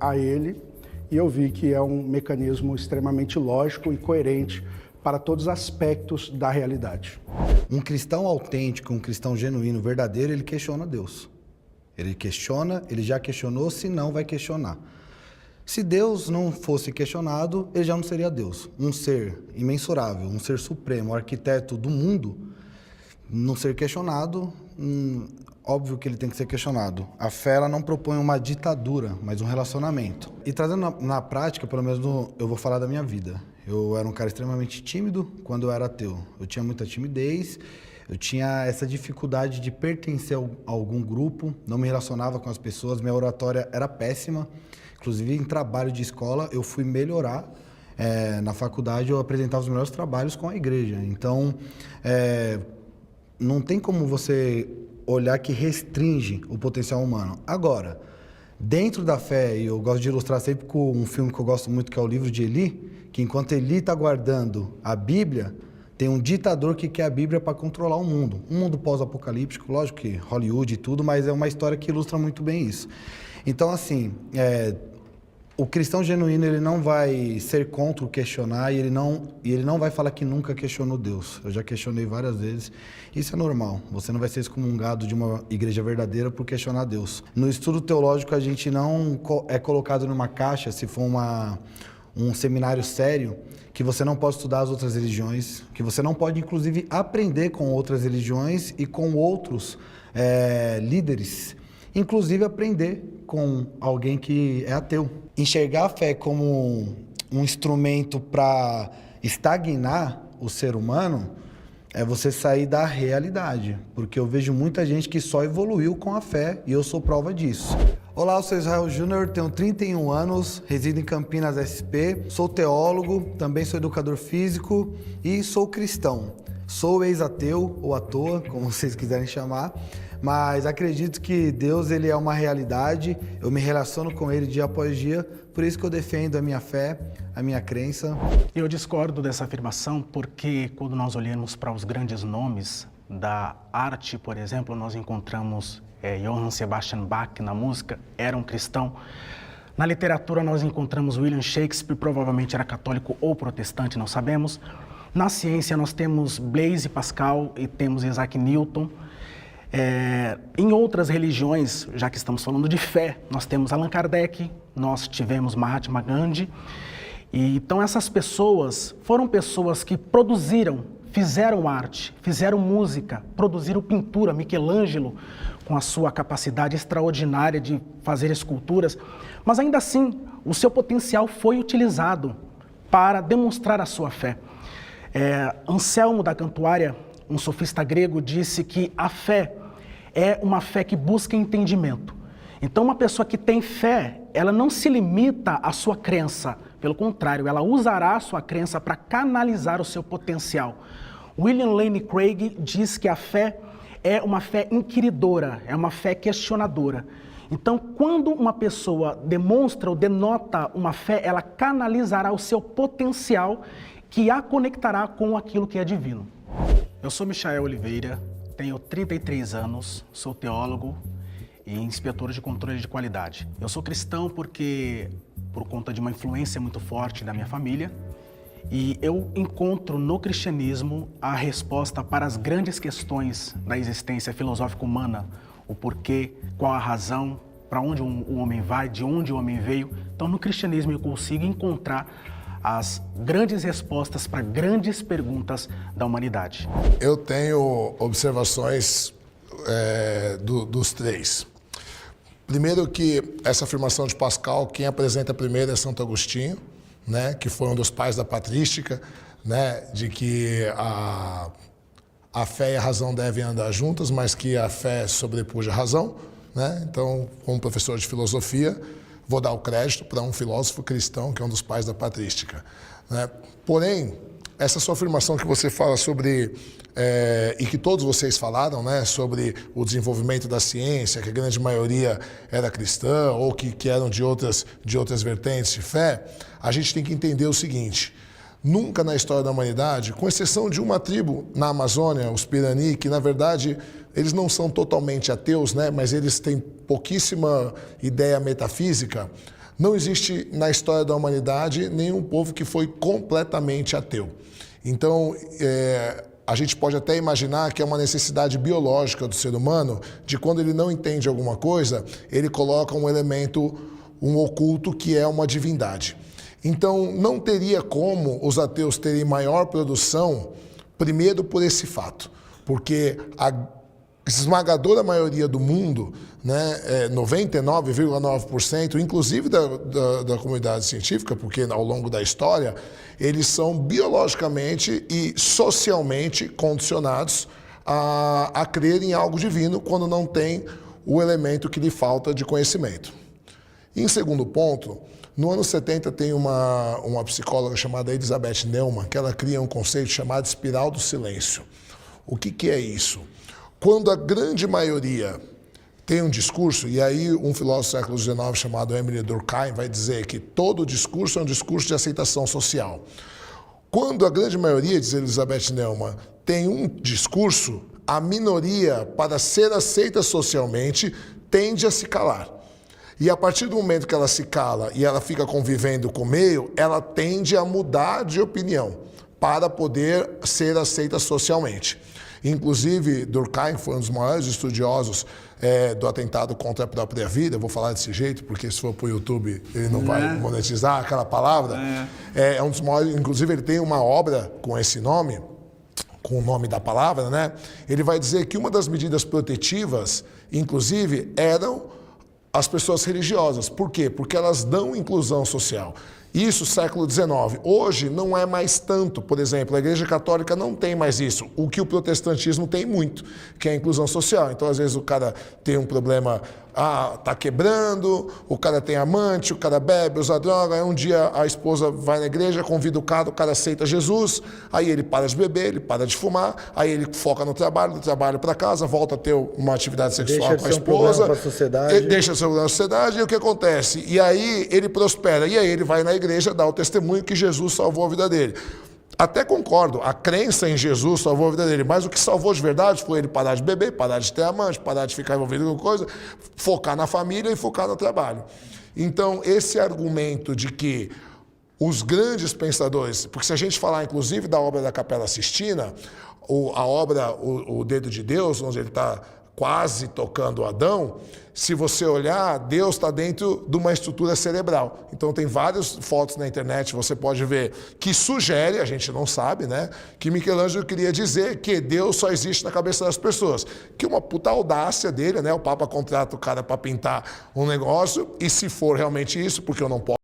a ele e eu vi que é um mecanismo extremamente lógico e coerente para todos os aspectos da realidade. Um cristão autêntico, um cristão genuíno, verdadeiro, ele questiona Deus. Ele questiona, ele já questionou, se não vai questionar. Se Deus não fosse questionado, ele já não seria Deus. Um ser imensurável, um ser supremo, um arquiteto do mundo, não ser questionado, óbvio que ele tem que ser questionado. A fé, ela não propõe uma ditadura, mas um relacionamento. E trazendo na prática, pelo menos eu vou falar da minha vida. Eu era um cara extremamente tímido quando eu era ateu. Eu tinha muita timidez, eu tinha essa dificuldade de pertencer a algum grupo, não me relacionava com as pessoas, minha oratória era péssima. Inclusive, em trabalho de escola, eu fui melhorar. Na faculdade, eu apresentava os melhores trabalhos com a igreja. Então, não tem como você olhar que restringe o potencial humano. Agora, dentro da fé, e eu gosto de ilustrar sempre com um filme que eu gosto muito, que é o livro de Eli, que enquanto Eli está guardando a Bíblia, tem um ditador que quer a Bíblia para controlar o mundo. Um mundo pós-apocalíptico, lógico que Hollywood e tudo, mas é uma história que ilustra muito bem isso. Então, assim, o cristão genuíno, ele não vai ser contra o questionar e ele não vai falar que nunca questionou Deus. Eu já questionei várias vezes. Isso é normal. Você não vai ser excomungado de uma igreja verdadeira por questionar Deus. No estudo teológico, a gente não é colocado numa caixa, se for um seminário sério, que você não pode estudar as outras religiões, que você não pode, inclusive, aprender com outras religiões e com outros líderes. Inclusive, aprender com alguém que é ateu. Enxergar a fé como um instrumento para estagnar o ser humano é você sair da realidade, porque eu vejo muita gente que só evoluiu com a fé e eu sou prova disso. Olá, eu sou Israel Júnior, tenho 31 anos, resido em Campinas, SP, sou teólogo, também sou educador físico e sou cristão. Sou ex-ateu ou à toa, como vocês quiserem chamar, mas acredito que Deus, ele é uma realidade, eu me relaciono com ele dia após dia, por isso que eu defendo a minha fé, a minha crença. Eu discordo dessa afirmação porque quando nós olhamos para os grandes nomes da arte, por exemplo, nós encontramos Johann Sebastian Bach na música, era um cristão. Na literatura nós encontramos William Shakespeare, provavelmente era católico ou protestante, não sabemos. Na ciência nós temos Blaise Pascal e temos Isaac Newton. Em outras religiões, já que estamos falando de fé, nós temos Allan Kardec, nós tivemos Mahatma Gandhi. E, então essas pessoas foram pessoas que produziram, fizeram arte, fizeram música, produziram pintura. Michelangelo, com a sua capacidade extraordinária de fazer esculturas, mas ainda assim o seu potencial foi utilizado para demonstrar a sua fé. Anselmo da Cantuária, um sofista grego, disse que a fé é uma fé que busca entendimento. Então, uma pessoa que tem fé, ela não se limita à sua crença. Pelo contrário, ela usará a sua crença para canalizar o seu potencial. William Lane Craig diz que a fé é uma fé inquiridora, é uma fé questionadora. Então, quando uma pessoa demonstra ou denota uma fé, ela canalizará o seu potencial que a conectará com aquilo que é divino. Eu sou Michael Oliveira, tenho 33 anos, sou teólogo e inspetor de controle de qualidade. Eu sou cristão porque, por conta de uma influência muito forte da minha família, e eu encontro no cristianismo a resposta para as grandes questões da existência filosófica humana, o porquê, qual a razão, para onde o homem vai, de onde o homem veio. Então, no cristianismo eu consigo encontrar as grandes respostas para grandes perguntas da humanidade. Eu tenho observações dos três. Primeiro que essa afirmação de Pascal, quem apresenta primeiro é Santo Agostinho, né, que foi um dos pais da patrística, né, de que a fé e a razão devem andar juntas, mas que a fé sobrepuja a razão, né? Então, como professor de filosofia, vou dar o crédito para um filósofo cristão que é um dos pais da patrística, né? Porém, essa sua afirmação que você fala sobre, e que todos vocês falaram, né, sobre o desenvolvimento da ciência, que a grande maioria era cristã ou que eram de outras vertentes de fé, a gente tem que entender o seguinte: nunca na história da humanidade, com exceção de uma tribo na Amazônia, os Pirani, que na verdade eles não são totalmente ateus, né, mas eles têm pouquíssima ideia metafísica, Não existe na história da humanidade nenhum povo que foi completamente ateu. Então, a gente pode até imaginar que é uma necessidade biológica do ser humano de quando ele não entende alguma coisa, ele coloca um elemento, um oculto que é uma divindade. Então, não teria como os ateus terem maior produção, primeiro por esse fato, porque a esmagadora maioria do mundo, né, 99,9%, inclusive da comunidade científica, porque ao longo da história, eles são biologicamente e socialmente condicionados a crer em algo divino quando não tem o elemento que lhe falta de conhecimento. Em segundo ponto, no ano 70 tem uma psicóloga chamada Elizabeth Neumann, que ela cria um conceito chamado espiral do silêncio. O que é isso? Quando a grande maioria tem um discurso, e aí um filósofo do século XIX chamado Emile Durkheim vai dizer que todo discurso é um discurso de aceitação social. Quando a grande maioria, diz Elizabeth Neumann, tem um discurso, a minoria, para ser aceita socialmente, tende a se calar. E a partir do momento que ela se cala e ela fica convivendo com o meio, ela tende a mudar de opinião para poder ser aceita socialmente. Inclusive, Durkheim foi um dos maiores estudiosos do atentado contra a própria vida. Eu vou falar desse jeito, porque se for para o YouTube, ele não vai monetizar aquela palavra. É um dos maiores, inclusive, ele tem uma obra com esse nome, com o nome da palavra, né? Ele vai dizer que uma das medidas protetivas, inclusive, eram as pessoas religiosas. Por quê? Porque elas dão inclusão social. Isso, século XIX. Hoje não é mais tanto. Por exemplo, a Igreja Católica não tem mais isso. O que o protestantismo tem muito, que é a inclusão social. Então, às vezes, o cara tem um problema, tá quebrando, o cara tem amante, o cara bebe, usa droga, aí um dia a esposa vai na igreja, convida o cara aceita Jesus, aí ele para de beber, ele para de fumar, aí ele foca no trabalho, do trabalho para casa, volta a ter uma atividade sexual com a esposa, ele deixa de ser um problema para a sociedade, e o que acontece? E aí ele prospera, e aí ele vai na igreja dar o testemunho que Jesus salvou a vida dele. Até concordo, a crença em Jesus salvou a vida dele, mas o que salvou de verdade foi ele parar de beber, parar de ter amante, parar de ficar envolvido com coisa, focar na família e focar no trabalho. Então, esse argumento de que os grandes pensadores, porque se a gente falar inclusive da obra da Capela Sistina, a obra O Dedo de Deus, onde ele está quase tocando Adão, se você olhar, Deus está dentro de uma estrutura cerebral. Então tem várias fotos na internet, você pode ver, que sugere, a gente não sabe, né, que Michelangelo queria dizer que Deus só existe na cabeça das pessoas. Que uma puta audácia dele, né, o Papa contrata o cara para pintar um negócio, e se for realmente isso, porque eu não posso